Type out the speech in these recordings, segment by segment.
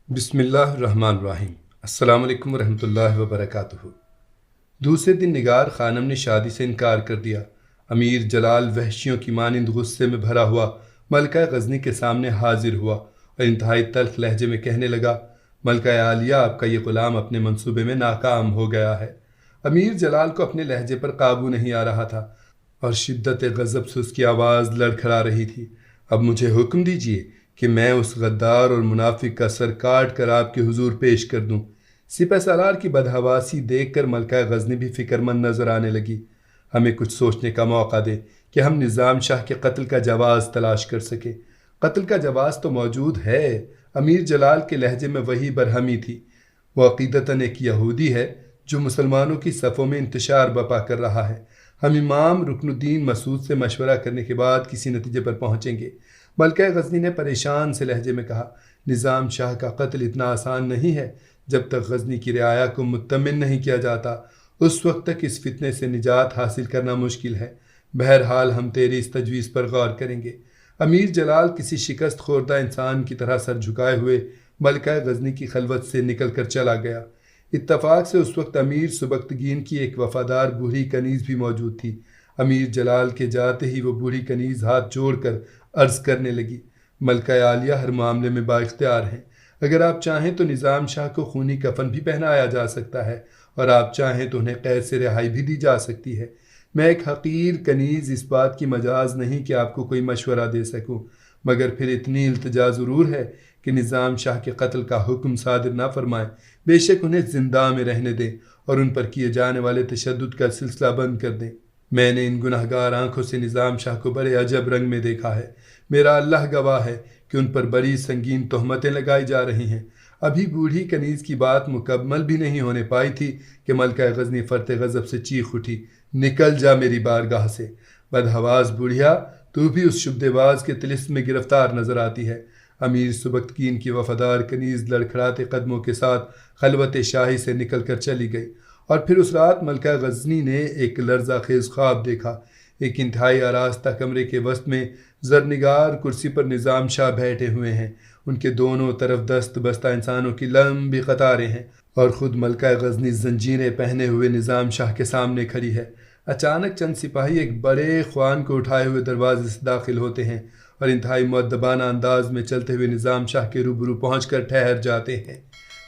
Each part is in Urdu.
بسم اللہ الرحمن الرحیم۔ السلام علیکم ورحمۃ اللہ وبرکاتہ۔ دوسرے دن نگار خانم نے شادی سے انکار کر دیا۔ امیر جلال وحشیوں کی مانند غصے میں بھرا ہوا ملکہ غزنی کے سامنے حاضر ہوا اور انتہائی تلخ لہجے میں کہنے لگا، ملکہ عالیہ، آپ کا یہ غلام اپنے منصوبے میں ناکام ہو گیا ہے۔ امیر جلال کو اپنے لہجے پر قابو نہیں آ رہا تھا اور شدت غضب سے اس کی آواز لڑکھڑا رہی تھی۔ اب مجھے حکم دیجیے کہ میں اس غدار اور منافق کا سر کاٹ کر آپ کے حضور پیش کر دوں۔ سپہ سالار کی بدحواسی دیکھ کر ملکہ غزنی بھی فکر مند نظر آنے لگی۔ ہمیں کچھ سوچنے کا موقع دے کہ ہم نظام شاہ کے قتل کا جواز تلاش کر سکے۔ قتل کا جواز تو موجود ہے۔ امیر جلال کے لہجے میں وہی برہمی تھی۔ وہ عقیدتاً ایک یہودی ہے جو مسلمانوں کی صفوں میں انتشار بپا کر رہا ہے۔ ہم امام رکن الدین مسعود سے مشورہ کرنے کے بعد کسی نتیجے پر پہنچیں گے۔ ملکہ غزنی نے پریشان سے لہجے میں کہا، نظام شاہ کا قتل اتنا آسان نہیں ہے۔ جب تک غزنی کی رعایا کو مطمئن نہیں کیا جاتا اس وقت تک اس فتنے سے نجات حاصل کرنا مشکل ہے۔ بہرحال ہم تیری اس تجویز پر غور کریں گے۔ امیر جلال کسی شکست خوردہ انسان کی طرح سر جھکائے ہوئے ملکہ غزنی کی خلوت سے نکل کر چلا گیا۔ اتفاق سے اس وقت امیر سبکتگین کی ایک وفادار بوڑھی کنیز بھی موجود تھی۔ امیر جلال کے جاتے ہی وہ بوڑھی کنیز ہاتھ جوڑ کر عرض کرنے لگی، ملکہ عالیہ ہر معاملے میں با اختیار ہیں۔ اگر آپ چاہیں تو نظام شاہ کو خونی کفن بھی پہنایا جا سکتا ہے اور آپ چاہیں تو انہیں قید سے رہائی بھی دی جا سکتی ہے۔ میں ایک حقیر کنیز اس بات کی مجاز نہیں کہ آپ کو کوئی مشورہ دے سکوں، مگر پھر اتنی التجا ضرور ہے کہ نظام شاہ کے قتل کا حکم صادر نہ فرمائیں۔ بے شک انہیں زندہ میں رہنے دیں اور ان پر کیے جانے والے تشدد کا سلسلہ بند کر دیں۔ میں نے ان گنہگار آنکھوں سے نظام شاہ کو بڑے عجب رنگ میں دیکھا ہے۔ میرا اللہ گواہ ہے کہ ان پر بڑی سنگین تہمتیں لگائی جا رہی ہیں۔ ابھی بوڑھی کنیز کی بات مکمل بھی نہیں ہونے پائی تھی کہ ملکہ غزنی فرط غضب سے چیخ اٹھی، نکل جا میری بارگاہ سے۔ بدحواس بوڑھیا، تو بھی اس شبدے باز کے طلسم میں گرفتار نظر آتی ہے۔ امیر سبکتگین کی وفادار کنیز لڑکھڑاتے قدموں کے ساتھ خلوت شاہی سے نکل کر چلی گئی اور پھر اس رات ملکہ غزنی نے ایک لرزہ خیز خواب دیکھا۔ ایک انتہائی آراستہ کمرے کے وسط میں زرنگار کرسی پر نظام شاہ بیٹھے ہوئے ہیں۔ ان کے دونوں طرف دست بستہ انسانوں کی لمبی قطاریں ہیں اور خود ملکہ غزنی زنجیریں پہنے ہوئے نظام شاہ کے سامنے کھڑی ہے۔ اچانک چند سپاہی ایک بڑے خوان کو اٹھائے ہوئے دروازے سے داخل ہوتے ہیں اور انتہائی مؤدبانہ انداز میں چلتے ہوئے نظام شاہ کے روبرو پہنچ کر ٹھہر جاتے ہیں۔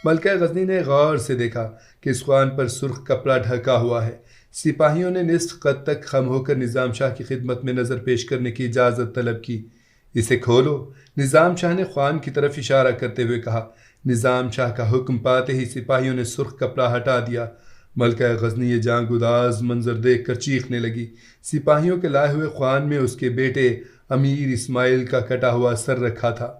ملکہ غزنی نے غور سے دیکھا کہ اس خوان پر سرخ کپڑا ڈھکا ہوا ہے۔ سپاہیوں نے نصف قد تک خم ہو کر نظام شاہ کی خدمت میں نظر پیش کرنے کی اجازت طلب کی۔ اسے کھولو، نظام شاہ نے خوان کی طرف اشارہ کرتے ہوئے کہا۔ نظام شاہ کا حکم پاتے ہی سپاہیوں نے سرخ کپڑا ہٹا دیا۔ ملکہ غزنی یہ جاں گداز منظر دیکھ کر چیخنے لگی۔ سپاہیوں کے لائے ہوئے خوان میں اس کے بیٹے امیر اسماعیل کا کٹا ہوا سر رکھا تھا۔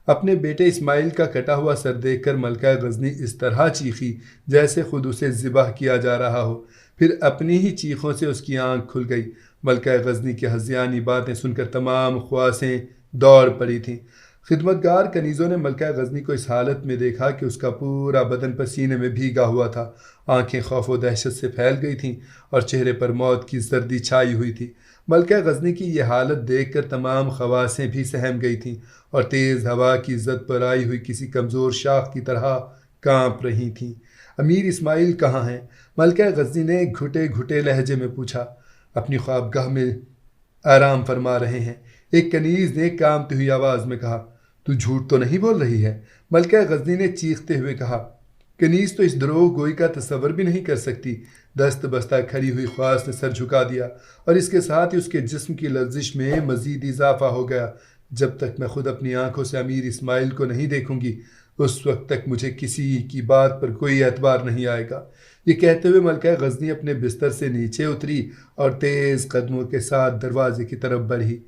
اپنے بیٹے اسماعیل کا کٹا ہوا سر دیکھ کر ملکہ غزنی اس طرح چیخی جیسے خود اسے ذبح کیا جا رہا ہو۔ پھر اپنی ہی چیخوں سے اس کی آنکھ کھل گئی۔ ملکہ غزنی کی ہذیانی باتیں سن کر تمام خواصیں دوڑ پڑی تھیں۔ خدمتگار کنیزوں نے ملکہ غزنی کو اس حالت میں دیکھا کہ اس کا پورا بدن پسینے میں بھیگا ہوا تھا، آنکھیں خوف و دہشت سے پھیل گئی تھیں اور چہرے پر موت کی زردی چھائی ہوئی تھی۔ ملکہ غزنی کی یہ حالت دیکھ کر تمام خواصیں بھی سہم گئی تھیں اور تیز ہوا کی زد پر آئی ہوئی کسی کمزور شاخ کی طرح کانپ رہی تھیں۔ امیر اسماعیل کہاں ہیں؟ ملکہ غزنی نے گھٹے گھٹے لہجے میں پوچھا۔ اپنی خوابگاہ میں آرام فرما رہے ہیں، ایک کنیز نے کانپتی ہوئی آواز میں کہا۔ تو جھوٹ تو نہیں بول رہی ہے؟ ملکہ غزنی نے چیختے ہوئے کہا۔ کنیز تو اس دروغ گوئی کا تصور بھی نہیں کر سکتی۔ دست بستہ کھڑی ہوئی خواص نے سر جھکا دیا اور اس کے ساتھ ہی اس کے جسم کی لرزش میں مزید اضافہ ہو گیا۔ جب تک میں خود اپنی آنکھوں سے امیر اسماعیل کو نہیں دیکھوں گی اس وقت تک مجھے کسی کی بات پر کوئی اعتبار نہیں آئے گا۔ یہ کہتے ہوئے ملکہ غزنی اپنے بستر سے نیچے اتری اور تیز قدموں کے ساتھ دروازے کی طرف بڑھی۔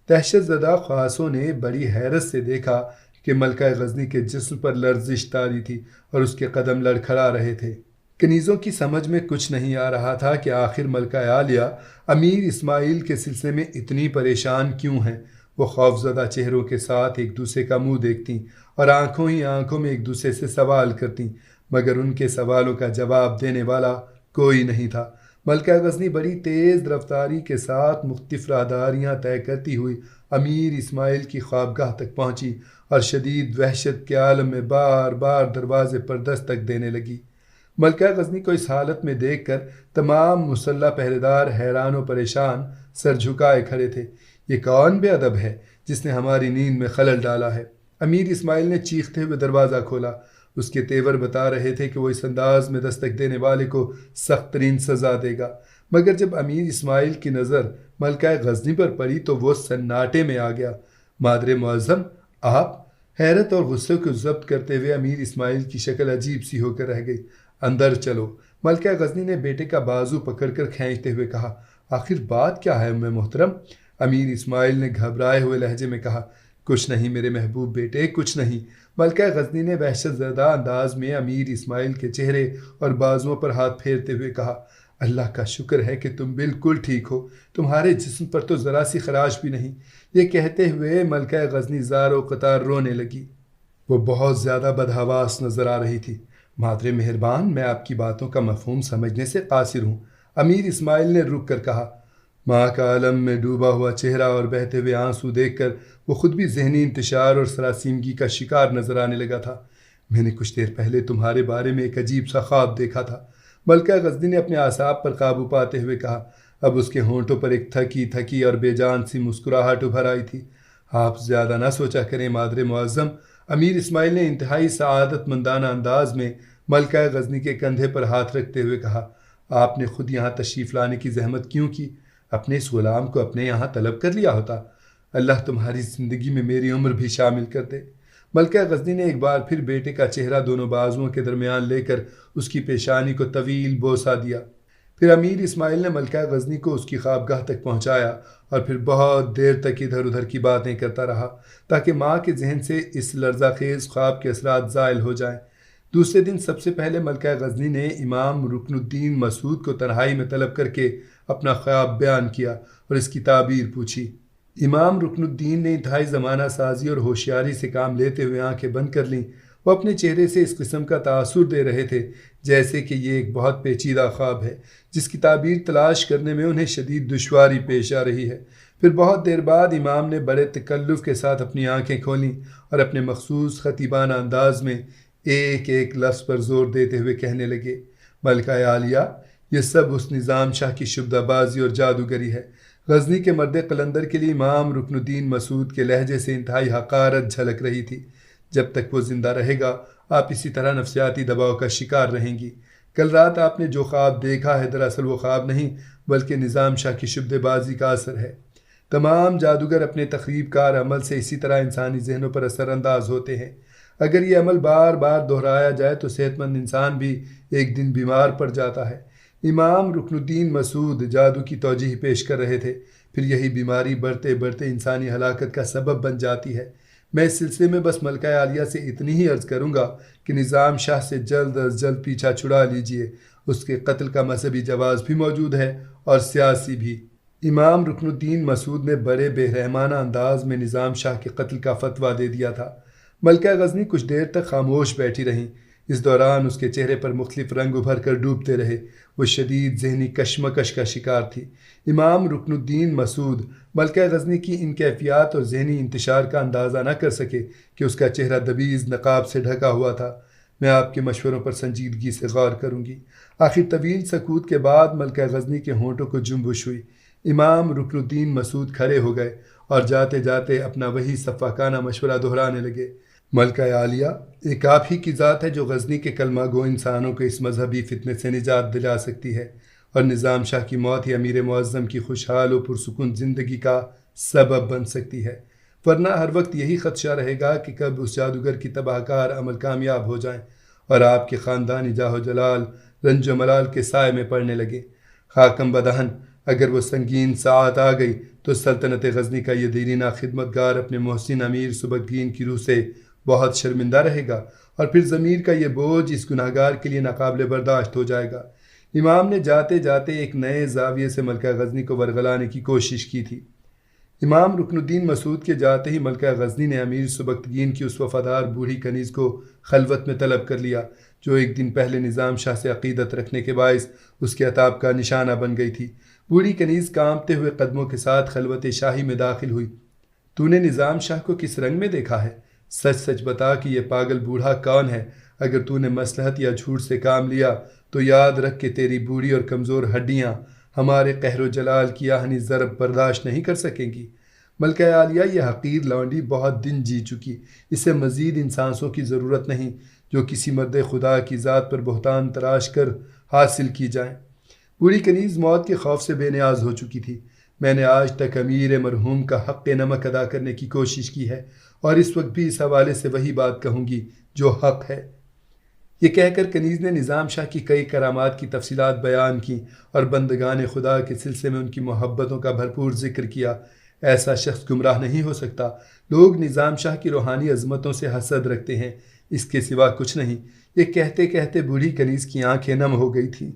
دہشت زدہ خواصوں نے بڑی حیرت سے دیکھا کہ ملکہ غزنی کے جسم پر لرزش طاری تھی اور اس کے قدم لڑکھڑا رہے تھے۔ کنیزوں کی سمجھ میں کچھ نہیں آ رہا تھا کہ آخر ملکہ عالیہ امیر اسماعیل کے سلسلے میں اتنی پریشان کیوں ہیں۔ وہ خوفزدہ چہروں کے ساتھ ایک دوسرے کا منہ دیکھتیں اور آنکھوں ہی آنکھوں میں ایک دوسرے سے سوال کرتیں، مگر ان کے سوالوں کا جواب دینے والا کوئی نہیں تھا۔ ملکہ غزنی بڑی تیز رفتاری کے ساتھ مختلف راہداریاں طے کرتی ہوئی امیر اسماعیل کی خوابگاہ تک پہنچی اور شدید وحشت کے عالم میں بار بار دروازے پر دستک دینے لگی۔ ملکہ غزنی کو اس حالت میں دیکھ کر تمام مسلح پہرے دار حیران و پریشان سر جھکائے کھڑے تھے۔ یہ کون بے ادب ہے جس نے ہماری نیند میں خلل ڈالا ہے؟ امیر اسماعیل نے چیختے ہوئے دروازہ کھولا۔ اس کے تیور بتا رہے تھے کہ وہ اس انداز میں دستک دینے والے کو سخت ترین سزا دے گا، مگر جب امیر اسماعیل کی نظر ملکہ غزنی پر پڑی تو وہ سناٹے میں آ گیا۔ مادر معظم، آپ؟ حیرت اور غصے کو ضبط کرتے ہوئے امیر اسماعیل کی شکل عجیب سی ہو کر رہ گئی۔ اندر چلو، ملکہ غزنی نے بیٹے کا بازو پکڑ کر کھینچتے ہوئے کہا۔ آخر بات کیا ہے ام محترم؟ امیر اسماعیل نے گھبرائے ہوئے لہجے میں کہا۔ کچھ نہیں میرے محبوب بیٹے، کچھ نہیں۔ ملکہ غزنی نے وحشت زدہ انداز میں امیر اسماعیل کے چہرے اور بازوؤں پر ہاتھ پھیرتے ہوئے کہا، اللہ کا شکر ہے کہ تم بالکل ٹھیک ہو، تمہارے جسم پر تو ذرا سی خراش بھی نہیں۔ یہ کہتے ہوئے ملکہ غزنی زار و قطار رونے لگی۔ وہ بہت زیادہ بدحواس نظر آ رہی تھی۔ مادر مہربان، میں آپ کی باتوں کا مفہوم سمجھنے سے قاصر ہوں، امیر اسماعیل نے رک کر کہا۔ ماں کا علم میں ڈوبا ہوا چہرہ اور بہتے ہوئے آنسو دیکھ کر وہ خود بھی ذہنی انتشار اور سراسیمگی کا شکار نظر آنے لگا تھا۔ میں نے کچھ دیر پہلے تمہارے بارے میں ایک عجیب سا خواب دیکھا تھا، ملکہ غزنی نے اپنے اعصاب پر قابو پاتے ہوئے کہا۔ اب اس کے ہونٹوں پر ایک تھکی تھکی اور بے جان سی مسکراہٹ ابھر آئی تھی۔ آپ زیادہ نہ سوچا کریں مادر معظم، امیر اسماعیل نے انتہائی سعادت مندانہ انداز میں ملکہ غزنی کے کندھے پر ہاتھ رکھتے ہوئے کہا۔ آپ نے خود یہاں تشریف لانے کی زحمت کیوں کی؟ اپنے اس غلام کو اپنے یہاں طلب کر لیا ہوتا۔ اللہ تمہاری زندگی میں میری عمر بھی شامل کر دے۔ ملکہ غزنی نے ایک بار پھر بیٹے کا چہرہ دونوں بازوؤں کے درمیان لے کر اس کی پیشانی کو طویل بوسہ دیا۔ پھر امیر اسماعیل نے ملکہ غزنی کو اس کی خوابگاہ تک پہنچایا اور پھر بہت دیر تک ادھر ادھر کی باتیں کرتا رہا تاکہ ماں کے ذہن سے اس لرزہ خیز خواب کے اثرات زائل ہو جائیں۔ دوسرے دن سب سے پہلے ملکہ غزنی نے امام رکن الدین مسعود کو تنہائی میں طلب کر کے اپنا خواب بیان کیا اور اس کی تعبیر پوچھی۔ امام رکن الدین نے انتہائی زمانہ سازی اور ہوشیاری سے کام لیتے ہوئے آنکھیں بند کر لیں۔ وہ اپنے چہرے سے اس قسم کا تاثر دے رہے تھے جیسے کہ یہ ایک بہت پیچیدہ خواب ہے جس کی تعبیر تلاش کرنے میں انہیں شدید دشواری پیش آ رہی ہے۔ پھر بہت دیر بعد امام نے بڑے تکلف کے ساتھ اپنی آنکھیں کھولیں اور اپنے مخصوص خطیبانہ انداز میں ایک ایک لفظ پر زور دیتے ہوئے کہنے لگے، ملکہ عالیہ، یہ سب اس نظام شاہ کی شبدہ بازی اور جادوگری ہے۔ غزنی کے مرد قلندر کے لیے امام رکن الدین مسعود کے لہجے سے انتہائی حقارت جھلک رہی تھی۔ جب تک وہ زندہ رہے گا آپ اسی طرح نفسیاتی دباؤ کا شکار رہیں گی۔ کل رات آپ نے جو خواب دیکھا ہے دراصل وہ خواب نہیں بلکہ نظام شاہ کی شبدہ بازی کا اثر ہے۔ تمام جادوگر اپنے تخریب کار عمل سے اسی طرح انسانی ذہنوں پر اثر انداز ہوتے ہیں۔ اگر یہ عمل بار بار دہرایا جائے تو صحت مند انسان بھی ایک دن بیمار پڑ جاتا ہے۔ امام رکن الدین مسعود جادو کی توجیہ پیش کر رہے تھے، پھر یہی بیماری بڑھتے بڑھتے انسانی ہلاکت کا سبب بن جاتی ہے۔ میں اس سلسلے میں بس ملکہ عالیہ سے اتنی ہی عرض کروں گا کہ نظام شاہ سے جلد از جلد پیچھا چھڑا لیجئے، اس کے قتل کا مذہبی جواز بھی موجود ہے اور سیاسی بھی۔ امام رکن الدین مسعود نے بڑے بے رحمانہ انداز میں نظام شاہ کے قتل کا فتویٰ دے دیا تھا۔ ملکہ غزنی کچھ دیر تک خاموش بیٹھی رہیں۔ اس دوران اس کے چہرے پر مختلف رنگ ابھر کر ڈوبتے رہے۔ وہ شدید ذہنی کشمکش کا شکار تھی۔ امام رکن الدین مسعود ملکہ غزنی کی ان کیفیات اور ذہنی انتشار کا اندازہ نہ کر سکے کہ اس کا چہرہ دبیز نقاب سے ڈھکا ہوا تھا۔ میں آپ کے مشوروں پر سنجیدگی سے غور کروں گی۔ آخر طویل سکوت کے بعد ملکہ غزنی کے ہونٹوں کو جنبش ہوئی۔ امام رکن الدین مسعود کھڑے ہو گئے اور جاتے جاتے اپنا وہی سفاکانہ مشورہ دہرانے لگے۔ ملکہ عالیہ، ایک آپ ہی کی ذات ہے جو غزنی کے کلمہ گو انسانوں کو اس مذہبی فتنے سے نجات دلا سکتی ہے، اور نظام شاہ کی موت ہی امیر معظم کی خوشحال و پرسکون زندگی کا سبب بن سکتی ہے، ورنہ ہر وقت یہی خدشہ رہے گا کہ کب اس جادوگر کی تباہ کار عمل کامیاب ہو جائیں اور آپ کے خاندانی جاہ و جلال رنج و ملال کے سائے میں پڑنے لگے۔ خاکم بدہن، اگر وہ سنگین ساعت آ گئی تو سلطنت غزنی کا یہ دیرینہ خدمتگار اپنے محسن امیر سبکتگین کی روح سے بہت شرمندہ رہے گا، اور پھر ضمیر کا یہ بوجھ اس گناہگار کے لیے ناقابل برداشت ہو جائے گا۔ امام نے جاتے جاتے ایک نئے زاویے سے ملکہ غزنی کو ورغلانے کی کوشش کی تھی۔ امام رکن الدین مسعود کے جاتے ہی ملکہ غزنی نے امیر سبکتگین کی اس وفادار بوڑھی کنیز کو خلوت میں طلب کر لیا جو ایک دن پہلے نظام شاہ سے عقیدت رکھنے کے باعث اس کے عتاب کا نشانہ بن گئی تھی۔ بوڑھی کنیز کانپتے ہوئے قدموں کے ساتھ خلوت شاہی میں داخل ہوئی۔ تو نے نظام شاہ کو کس رنگ میں دیکھا ہے؟ سچ سچ بتا کہ یہ پاگل بوڑھا کون ہے؟ اگر تو نے مصلحت یا جھوٹ سے کام لیا تو یاد رکھ کہ تیری بوڑھی اور کمزور ہڈیاں ہمارے قہر و جلال کی آہنی ضرب برداشت نہیں کر سکیں گی۔ ملکہ عالیہ، یہ حقیر لونڈی بہت دن جی چکی، اسے مزید ان سانسوں کی ضرورت نہیں جو کسی مرد خدا کی ذات پر بہتان تراش کر حاصل کی جائیں۔ بوڑھی کنیز موت کے خوف سے بے نیاز ہو چکی تھی۔ میں نے آج تک امیر مرحوم کا حق نمک ادا کرنے کی کوشش کی ہے، اور اس وقت بھی اس حوالے سے وہی بات کہوں گی جو حق ہے۔ یہ کہہ کر کنیز نے نظام شاہ کی کئی کرامات کی تفصیلات بیان کیں اور بندگان خدا کے سلسلے میں ان کی محبتوں کا بھرپور ذکر کیا۔ ایسا شخص گمراہ نہیں ہو سکتا۔ لوگ نظام شاہ کی روحانی عظمتوں سے حسد رکھتے ہیں، اس کے سوا کچھ نہیں۔ یہ کہتے کہتے بوڑھی کنیز کی آنکھیں نم ہو گئی تھیں۔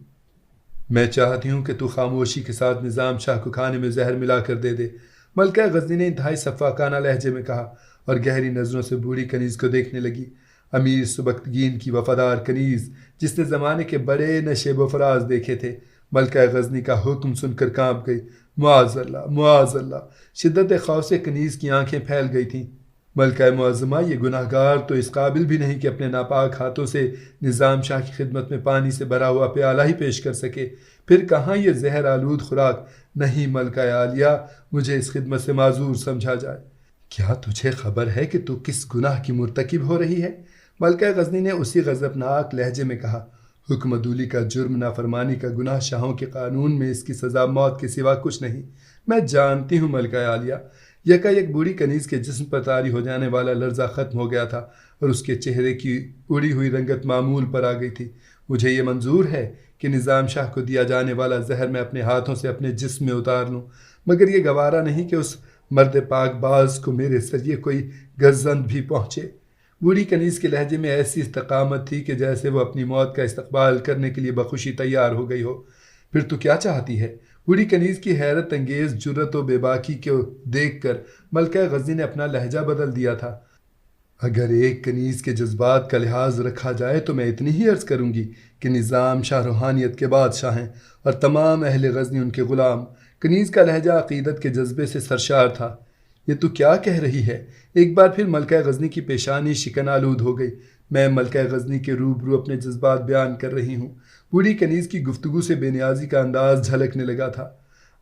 میں چاہتی ہوں کہ تو خاموشی کے ساتھ نظام شاہ کو کھانے میں زہر ملا کر دے دے، ملکہ غزنی نے انتہائی سفاکانہ لہجے میں کہا، اور گہری نظروں سے بوڑھی کنیز کو دیکھنے لگی۔ امیر سبکتگین کی وفادار کنیز، جس نے زمانے کے بڑے نشیب و فراز دیکھے تھے، ملکہ غزنی کا حکم سن کر کانپ گئی۔ معاذ اللہ، معاذ اللہ! شدت خوف سے کنیز کی آنکھیں پھیل گئی تھیں۔ ملکہ معظمہ، یہ گناہ گار تو اس قابل بھی نہیں کہ اپنے ناپاک ہاتھوں سے نظام شاہ کی خدمت میں پانی سے بھرا ہوا پیالہ ہی پیش کر سکے، پھر کہاں یہ زہر آلود خوراک؟ نہیں ملکہ عالیہ، مجھے اس خدمت سے معذور سمجھا جائے۔ کیا تجھے خبر ہے کہ تو کس گناہ کی مرتکب ہو رہی ہے؟ ملکہ غزنی نے اسی غضبناک لہجے میں کہا۔ حکم عدولی کا جرم، نافرمانی کا گناہ شاہوں کے قانون میں اس کی سزا موت کے سوا کچھ نہیں۔ میں جانتی ہوں ملکہ عالیہ۔ یکا یک بوڑھی کنیز کے جسم پر طاری ہو جانے والا لرزہ ختم ہو گیا تھا اور اس کے چہرے کی اڑی ہوئی رنگت معمول پر آ گئی تھی۔ مجھے یہ منظور ہے کہ نظام شاہ کو دیا جانے والا زہر میں اپنے ہاتھوں سے اپنے جسم میں اتار لوں، مگر یہ گوارا نہیں کہ اس مرد پاک باز کو میرے ذریعے کوئی گزند بھی پہنچے۔ بوڑھی کنیز کے لہجے میں ایسی استقامت تھی کہ جیسے وہ اپنی موت کا استقبال کرنے کے لیے بخوشی تیار ہو گئی ہو۔ پھر تو کیا چاہتی ہے؟ بوڑھی کنیز کی حیرت انگیز جرت و بے باکی کو دیکھ کر ملکہ غزنی نے اپنا لہجہ بدل دیا تھا۔ اگر ایک کنیز کے جذبات کا لحاظ رکھا جائے تو میں اتنی ہی عرض کروں گی کہ نظام شاہ روحانیت کے بادشاہ ہیں اور تمام اہل غزنی ان کے غلام۔ کنیز کا لہجہ عقیدت کے جذبے سے سرشار تھا۔ یہ تو کیا کہہ رہی ہے؟ ایک بار پھر ملکہ غزنی کی پیشانی شکن آلود ہو گئی۔ میں ملکہ غزنی کے روبرو اپنے جذبات بیان کر رہی ہوں۔ بوڑھی کنیز کی گفتگو سے بے نیازی کا انداز جھلکنے لگا تھا۔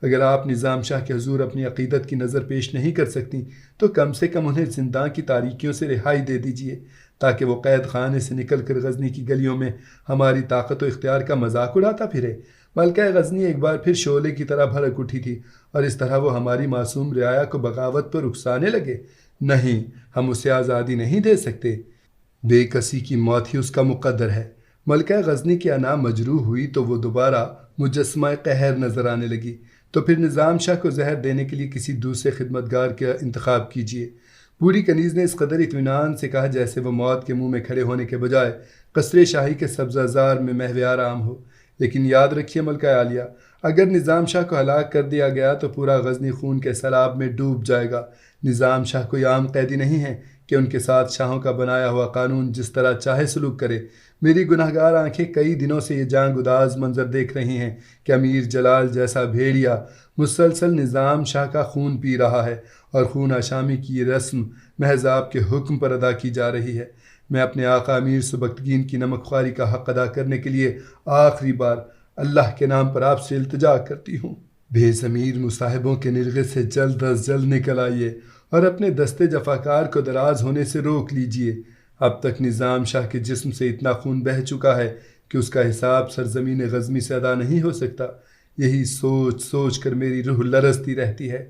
اگر آپ نظام شاہ کے حضور اپنی عقیدت کی نظر پیش نہیں کر سکتی تو کم سے کم انہیں زنداں کی تاریکیوں سے رہائی دے دیجیے تاکہ وہ قید خانے سے نکل کر غزنی کی گلیوں میں ہماری طاقت و اختیار کا مذاق اڑاتا پھرے۔ ملکہ غزنی ایک بار پھر شعلے کی طرح بھڑک اٹھی تھی، اور اس طرح وہ ہماری معصوم رعایا کو بغاوت پر اکسانے لگے۔ نہیں، ہم اسے آزادی نہیں دے سکتے۔ بے کسی کی موت ہی اس کا مقدر ہے۔ ملکہ غزنی کی انا مجروح ہوئی تو وہ دوبارہ مجسمہ قہر نظر آنے لگی۔ تو پھر نظام شاہ کو زہر دینے کے لیے کسی دوسرے خدمتگار کا انتخاب کیجیے۔ بوڑھی کنیز نے اس قدر اطمینان سے کہا جیسے وہ موت کے منہ میں کھڑے ہونے کے بجائے قصر شاہی کے سبزہ زار میں محو آرام ہو۔ لیکن یاد رکھیے ملکہ عالیہ، اگر نظام شاہ کو ہلاک کر دیا گیا تو پورا غزنی خون کے سیلاب میں ڈوب جائے گا۔ نظام شاہ کوئی عام قیدی نہیں ہے کہ ان کے ساتھ شاہوں کا بنایا ہوا قانون جس طرح چاہے سلوک کرے۔ میری گناہ گار آنکھیں کئی دنوں سے یہ جان گداز منظر دیکھ رہی ہیں کہ امیر جلال جیسا بھیڑیا مسلسل نظام شاہ کا خون پی رہا ہے، اور خون آشامی کی یہ رسم محض آپ کے حکم پر ادا کی جا رہی ہے۔ میں اپنے آقا امیر سبکتگین کی نمک خواری کا حق ادا کرنے کے لیے آخری بار اللہ کے نام پر آپ سے التجا کرتی ہوں۔ بے ضمیر مصاحبوں کے نرغے سے جلد از جلد نکل آئیے اور اپنے دستے جفاکار کو دراز ہونے سے روک لیجیے۔ اب تک نظام شاہ کے جسم سے اتنا خون بہہ چکا ہے کہ اس کا حساب سرزمین غزنی سے ادا نہیں ہو سکتا۔ یہی سوچ سوچ کر میری روح لرزتی رہتی ہے۔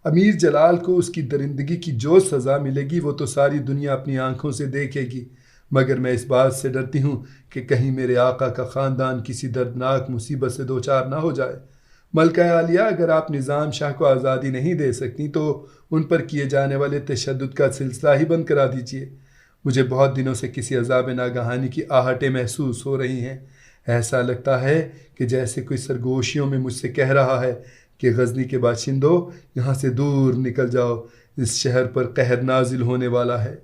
امیر جلال کو اس کی درندگی کی جو سزا ملے گی وہ تو ساری دنیا اپنی آنکھوں سے دیکھے گی، مگر میں اس بات سے ڈرتی ہوں کہ کہیں میرے آقا کا خاندان کسی دردناک مصیبت سے دوچار نہ ہو جائے۔ ملکہ عالیہ، اگر آپ نظام شاہ کو آزادی نہیں دے سکتی تو ان پر کیے جانے والے تشدد کا سلسلہ ہی بند کرا دیجیے۔ مجھے بہت دنوں سے کسی عذاب ناگہانی کی آہٹیں محسوس ہو رہی ہیں۔ ایسا لگتا ہے کہ جیسے کوئی سرگوشیوں میں مجھ سے کہہ رہا ہے کہ غزنی کے باشندوں، یہاں سے دور نکل جاؤ، اس شہر پر قہر نازل ہونے والا ہے۔